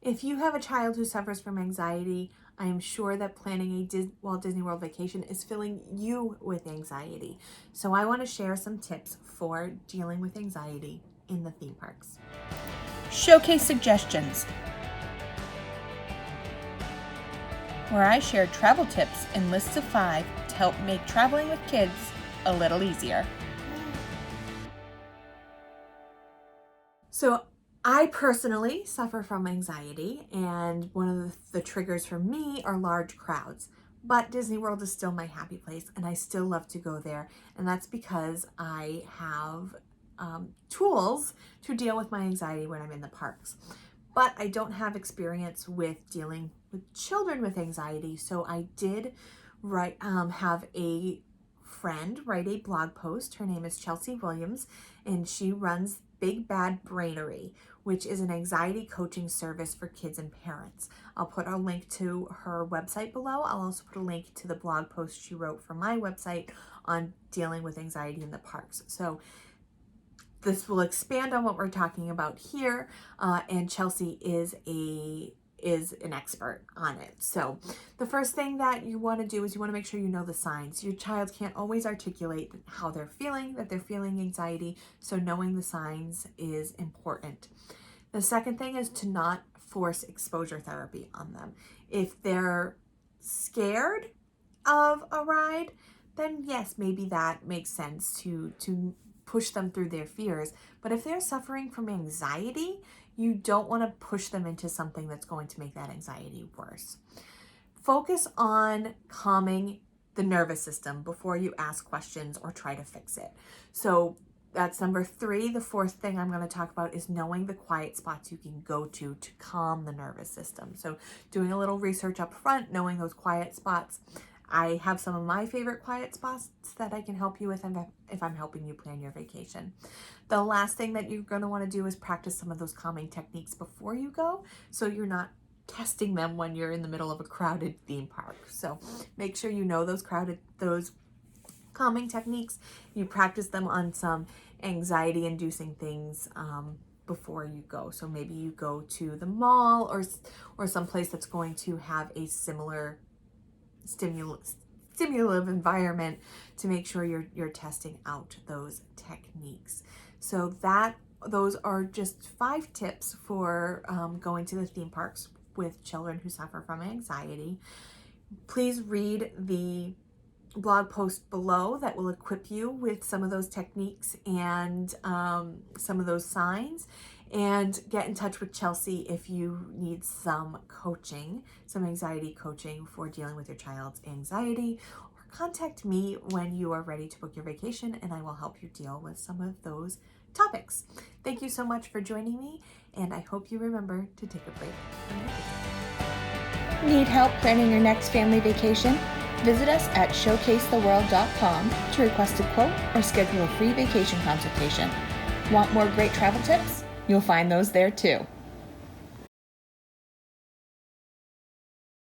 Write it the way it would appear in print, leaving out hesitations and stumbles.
If you have a child who suffers from anxiety, I am sure that planning a Walt Disney World vacation is filling you with anxiety. So I want to share some tips for dealing with anxiety in the theme parks. Showcase suggestions, where I share travel tips and lists of 5 to help make traveling with kids a little easier. So I personally suffer from anxiety, and one of the triggers for me are large crowds. But Disney World is still my happy place, and I still love to go there. And that's because I have tools to deal with my anxiety when I'm in the parks. But I don't have experience with dealing with children with anxiety. So I did have a friend write a blog post. Her name is Chelsea Williams, and she runs Big Bad Brainery, which is an anxiety coaching service for kids and parents. I'll put a link to her website below. I'll also put a link to the blog post she wrote for my website on dealing with anxiety in the parks. So this will expand on what we're talking about here, and Chelsea is an expert on it. So the first thing that you want to do is you want to make sure you know the signs. Your child can't always articulate how they're feeling, that they're feeling anxiety, so knowing the signs is important. The second thing is to not force exposure therapy on them. If they're scared of a ride, then yes, maybe that makes sense to push them through their fears. But if they're suffering from anxiety, you don't want to push them into something that's going to make that anxiety worse. Focus on calming the nervous system before you ask questions or try to fix it. So that's number 3. The fourth thing I'm going to talk about is knowing the quiet spots you can go to calm the nervous system. So doing a little research up front, knowing those quiet spots. I have some of my favorite quiet spots that I can help you with if I'm helping you plan your vacation. The last thing that you're going to want to do is practice some of those calming techniques before you go, so you're not testing them when you're in the middle of a crowded theme park. So make sure you know those calming techniques. You practice them on some anxiety-inducing things before you go. So maybe you go to the mall or someplace that's going to have a similar stimulative environment to make sure you're testing out those techniques. So those are just 5 tips for going to the theme parks with children who suffer from anxiety. Please read the blog post below that will equip you with some of those techniques and some of those signs, and get in touch with Chelsea if you need some coaching, some anxiety coaching for dealing with your child's anxiety, or contact me when you are ready to book your vacation and I will help you deal with some of those topics. Thank you so much for joining me, and I hope you remember to take a break from your vacation. Need help planning your next family vacation? Visit us at showcasetheworld.com to request a quote or schedule a free vacation consultation. Want more great travel tips? You'll find those there too.